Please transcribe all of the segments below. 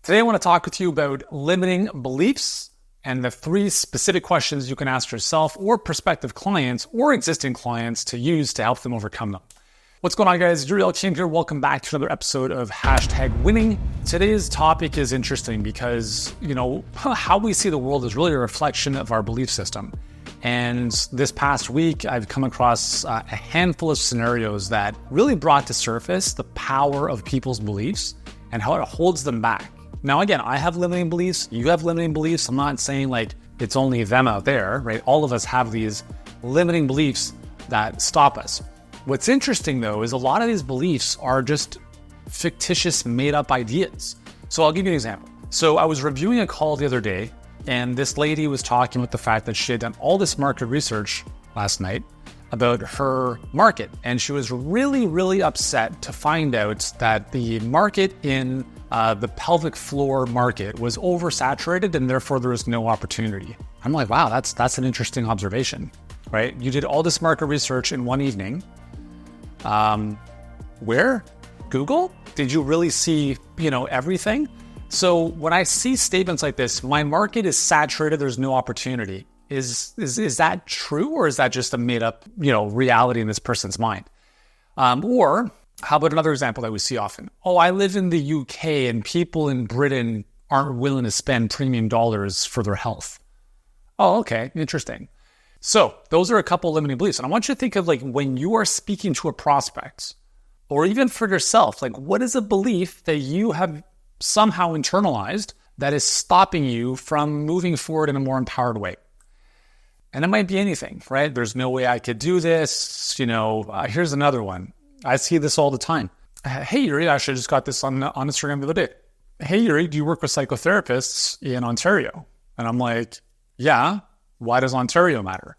Today I want to talk with you about limiting beliefs and the 3 specific questions you can ask yourself or prospective clients or existing clients to use to help them overcome them. What's going on, guys? Yuri Elchin here. Welcome back to another episode of #winning. Today's topic is interesting because, how we see the world is really a reflection of our belief system. And this past week, I've come across a handful of scenarios that really brought to surface the power of people's beliefs and how it holds them back. Now, again, I have limiting beliefs. You have limiting beliefs. I'm not saying like it's only them out there, right? All of us have these limiting beliefs that stop us. What's interesting, though, is a lot of these beliefs are just fictitious, made-up ideas. So I'll give you an example. So I was reviewing a call the other day, and this lady was talking about the fact that she had done all this market research last night about her market. And she was really, really upset to find out that the market in the pelvic floor market was oversaturated, and therefore there was no opportunity. I'm like, wow, that's an interesting observation, right? You did all this market research in one evening. Where? Google? Did you really see, everything? So when I see statements like this, my market is saturated, there's no opportunity. Is that true, or is that just a made up, reality in this person's mind? Or how about another example that we see often? Oh, I live in the UK and people in Britain aren't willing to spend premium dollars for their health. Oh, okay, interesting. So those are a couple of limiting beliefs. And I want you to think of like when you are speaking to a prospect or even for yourself, like what is a belief that you have somehow internalized that is stopping you from moving forward in a more empowered way? And it might be anything, right? There's no way I could do this. Here's another one. I see this all the time. Hey, Yuri, I just got this on Instagram the other day. Hey, Yuri, do you work with psychotherapists in Ontario? And I'm like, yeah. Why does Ontario matter?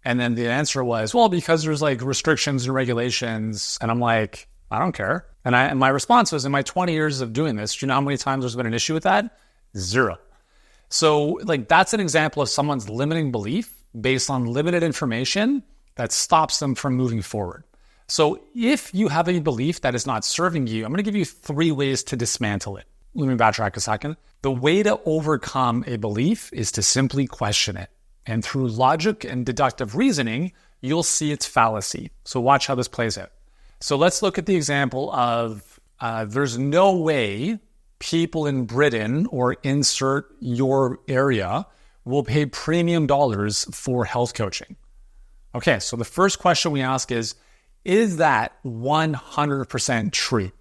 And then the answer was, well, because there's like restrictions and regulations. And I'm like, I don't care. And my response was, in my 20 years of doing this, do you know how many times there's been an issue with that? 0. So like that's an example of someone's limiting belief based on limited information that stops them from moving forward. So if you have a belief that is not serving you, I'm going to give you 3 ways to dismantle it. Let me backtrack a second. The way to overcome a belief is to simply question it. And through logic and deductive reasoning, you'll see its fallacy. So watch how this plays out. So let's look at the example of there's no way people in Britain or insert your area will pay premium dollars for health coaching. Okay, so the first question we ask is that 100% true?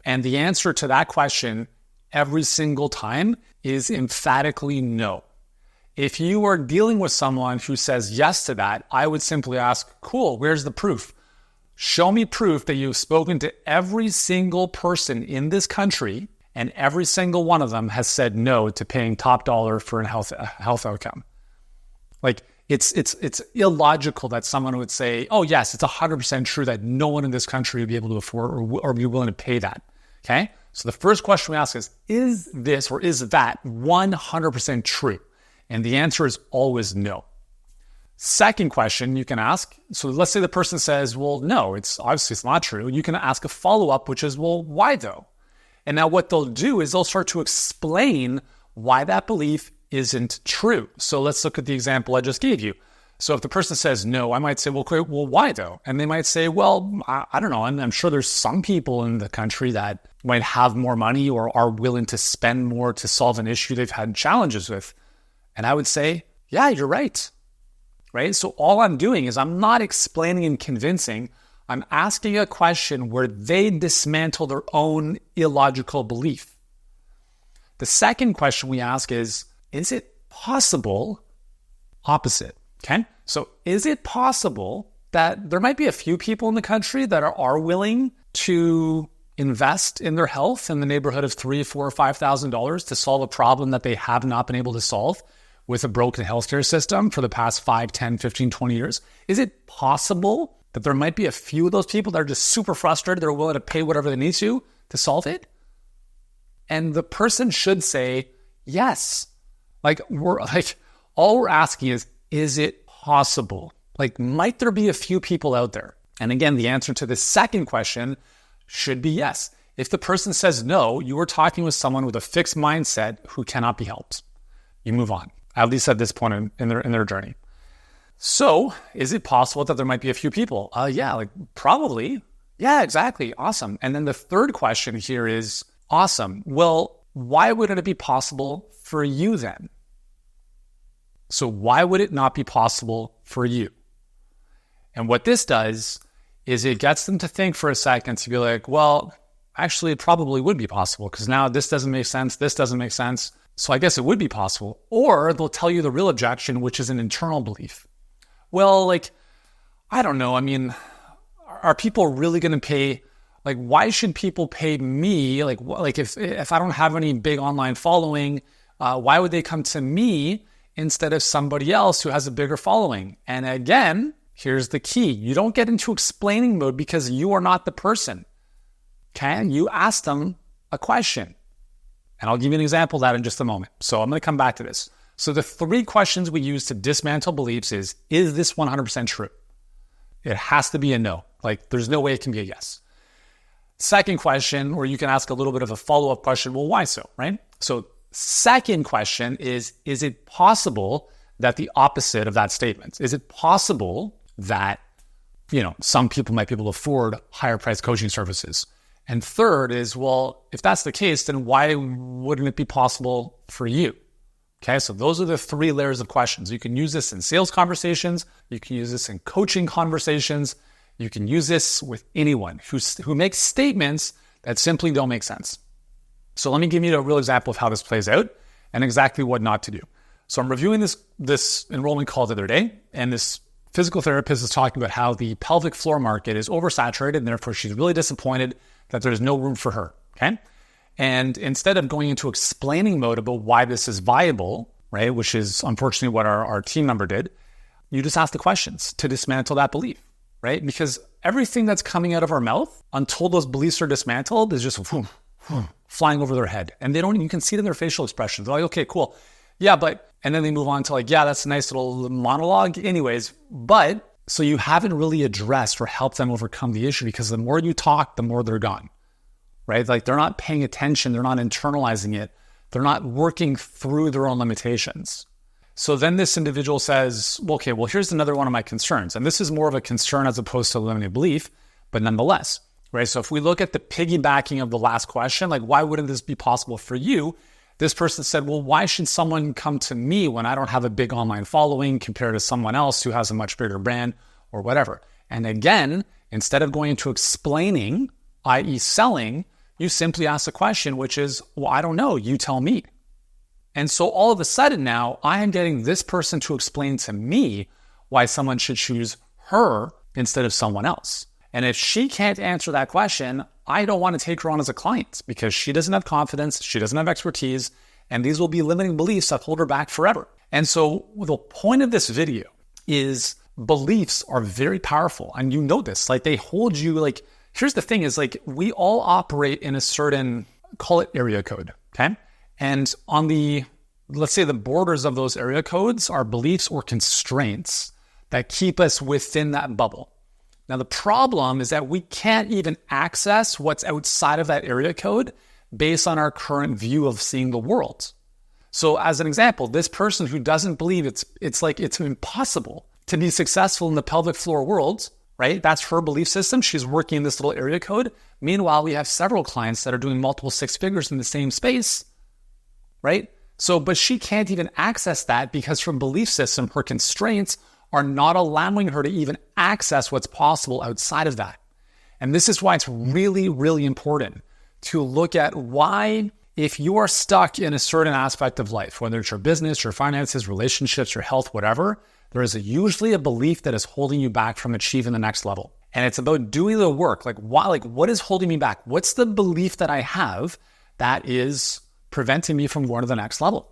And the answer to that question every single time is emphatically no. If you are dealing with someone who says yes to that, I would simply ask, cool, where's the proof? Show me proof that you've spoken to every single person in this country and every single one of them has said no to paying top dollar for a health outcome. Like it's illogical that someone would say, oh yes, it's 100% true that no one in this country would be able to afford or be willing to pay that. Okay? So the first question we ask is this or is that 100% true? And the answer is always no. Second question you can ask, so let's say the person says, well, no, it's not true. You can ask a follow-up, which is, well, why though? And now what they'll do is they'll start to explain why that belief isn't true. So let's look at the example I just gave you. So if the person says no, I might say, well, why though? And they might say, well, I don't know. I'm sure there's some people in the country that might have more money or are willing to spend more to solve an issue they've had challenges with. And I would say, yeah, you're right. Right? So all I'm doing is I'm not explaining and convincing. I'm asking a question where they dismantle their own illogical belief. The second question we ask is it possible opposite? Okay? So is it possible that there might be a few people in the country that are willing to invest in their health in the neighborhood of $3,000, $4,000, or $5,000 to solve a problem that they have not been able to solve with a broken healthcare system for the past 5, 10, 15, 20 years? Is it possible that there might be a few of those people that are just super frustrated, they're willing to pay whatever they need to solve it? And the person should say, yes. All we're asking is it possible? Might there be a few people out there? And again, the answer to the second question should be yes. If the person says no, you are talking with someone with a fixed mindset who cannot be helped. You move on, at least at this point in their journey. So is it possible that there might be a few people? Yeah, like probably. Yeah, exactly. Awesome. And then the third question here is, awesome. Well, why wouldn't it be possible for you then? So why would it not be possible for you? And what this does is it gets them to think for a second to be like, well, actually, it probably would be possible because now this doesn't make sense. This doesn't make sense. So I guess it would be possible. Or they'll tell you the real objection, which is an internal belief. Well, like, I don't know. I mean, are people really going to pay? Like, why should people pay me? Like if I don't have any big online following, why would they come to me instead of somebody else who has a bigger following? And again, here's the key. You don't get into explaining mode because you are not the person. Okay? You ask them a question. And I'll give you an example of that in just a moment. So I'm going to come back to this. So the 3 questions we use to dismantle beliefs is this 100% true? It has to be a no. Like, there's no way it can be a yes. Second question, or you can ask a little bit of a follow-up question, well, why so, right? So second question is it possible that the opposite of that statement? Is it possible that, some people might be able to afford higher priced coaching services? And third is, well, if that's the case, then why wouldn't it be possible for you? Okay, so those are the 3 layers of questions. You can use this in sales conversations. You can use this in coaching conversations. You can use this with anyone who makes statements that simply don't make sense. So let me give you a real example of how this plays out and exactly what not to do. So I'm reviewing this enrollment call the other day, and this physical therapist is talking about how the pelvic floor market is oversaturated, and therefore she's really disappointed that there's no room for her, okay? And instead of going into explaining mode about why this is viable, right, which is unfortunately what our team member did, you just ask the questions to dismantle that belief, right? Because everything that's coming out of our mouth until those beliefs are dismantled is just flying over their head. And you can see it in their facial expressions. They're like, okay, cool. Yeah, but, and then they move on to like, yeah, that's a nice little monologue anyways. But, so you haven't really addressed or helped them overcome the issue because the more you talk, the more they're gone. Right? Like they're not paying attention. They're not internalizing it. They're not working through their own limitations. So then this individual says, okay, well, here's another one of my concerns. And this is more of a concern as opposed to a limiting belief, but nonetheless, right? So if we look at the piggybacking of the last question, like why wouldn't this be possible for you? This person said, well, why should someone come to me when I don't have a big online following compared to someone else who has a much bigger brand or whatever? And again, instead of going into explaining, i.e. selling, you simply ask a question, which is, well, I don't know, you tell me. And so all of a sudden now, I am getting this person to explain to me why someone should choose her instead of someone else. And if she can't answer that question, I don't want to take her on as a client because she doesn't have confidence, she doesn't have expertise, and these will be limiting beliefs that hold her back forever. And so the point of this video is beliefs are very powerful. And you know this, like they hold you like, here's the thing is like, we all operate in a certain, call it area code, okay? And on let's say the borders of those area codes are beliefs or constraints that keep us within that bubble. Now, the problem is that we can't even access what's outside of that area code based on our current view of seeing the world. So as an example, this person who doesn't believe it's impossible to be successful in the pelvic floor world, right? That's her belief system. She's working in this little area code. Meanwhile, we have several clients that are doing multiple 6 figures in the same space, right? So, but she can't even access that because her belief system, her constraints are not allowing her to even access what's possible outside of that. And this is why it's really, really important to look at why, if you are stuck in a certain aspect of life, whether it's your business, your finances, relationships, your health, whatever, there is usually a belief that is holding you back from achieving the next level. And it's about doing the work. Like, why? Like, what is holding me back? What's the belief that I have that is preventing me from going to the next level?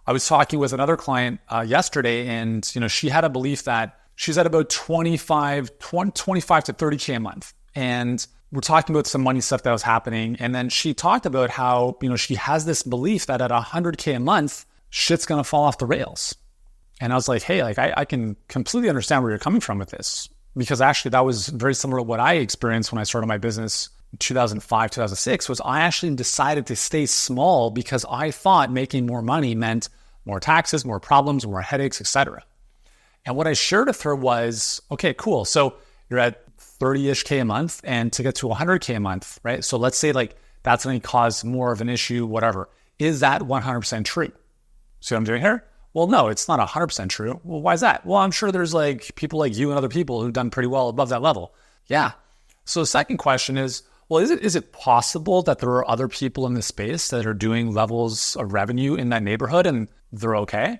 I was talking with another client yesterday, and she had a belief that she's at about 25 to 30K a month. And we're talking about some money stuff that was happening. And then she talked about how, she has this belief that at 100K a month, shit's going to fall off the rails. And I was like, hey, like I can completely understand where you're coming from with this, because actually that was very similar to what I experienced when I started my business 2005, 2006 was I actually decided to stay small because I thought making more money meant more taxes, more problems, more headaches, etc. And what I shared with her was, okay, cool. So you're at 30-ish K a month, and to get to 100K a month, right? So let's say like that's going to cause more of an issue, whatever. Is that 100% true? See what I'm doing here? Well, no, it's not 100% true. Well, why is that? Well, I'm sure there's like people like you and other people who've done pretty well above that level. Yeah. So the second question is, well, is it possible that there are other people in this space that are doing levels of revenue in that neighborhood and they're okay?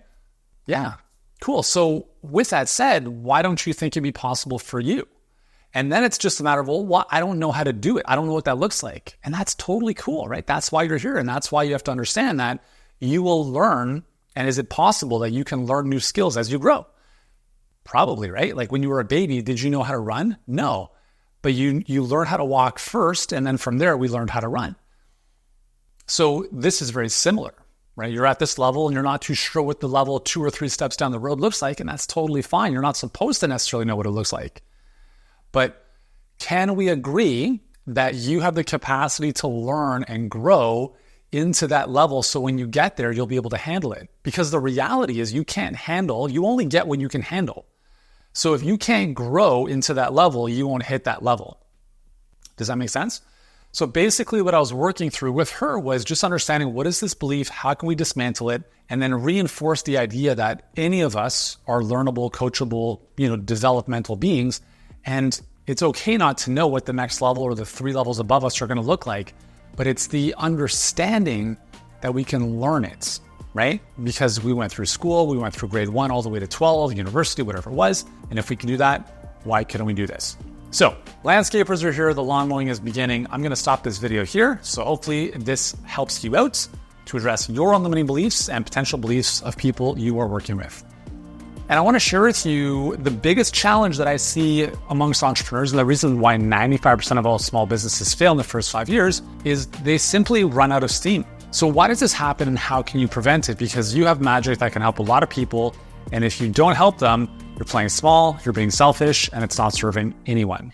Yeah. Cool. So with that said, why don't you think it'd be possible for you? And then it's just a matter of, well, I don't know how to do it. I don't know what that looks like. And that's totally cool, right? That's why you're here. And that's why you have to understand that you will learn. And is it possible that you can learn new skills as you grow? Probably, right? Like when you were a baby, did you know how to run? No. But you learn how to walk first. And then from there, we learned how to run. So this is very similar, right? You're at this level and you're not too sure what the level 2 or 3 steps down the road looks like. And that's totally fine. You're not supposed to necessarily know what it looks like. But can we agree that you have the capacity to learn and grow into that level so when you get there, you'll be able to handle it? Because the reality is you only get what you can handle. So if you can't grow into that level, you won't hit that level. Does that make sense? So basically what I was working through with her was just understanding, what is this belief? How can we dismantle it? And then reinforce the idea that any of us are learnable, coachable, developmental beings. And it's okay not to know what the next level or the 3 levels above us are going to look like, but it's the understanding that we can learn it, right? Because we went through school, we went through grade 1 all the way to 12, university, whatever it was. And if we can do that, why couldn't we do this? So landscapers are here. The lawn mowing is beginning. I'm going to stop this video here. So hopefully this helps you out to address your own limiting beliefs and potential beliefs of people you are working with. And I want to share with you the biggest challenge that I see amongst entrepreneurs, and the reason why 95% of all small businesses fail in the first 5 years is they simply run out of steam. So why does this happen and how can you prevent it? Because you have magic that can help a lot of people. And if you don't help them, you're playing small, you're being selfish, and it's not serving anyone.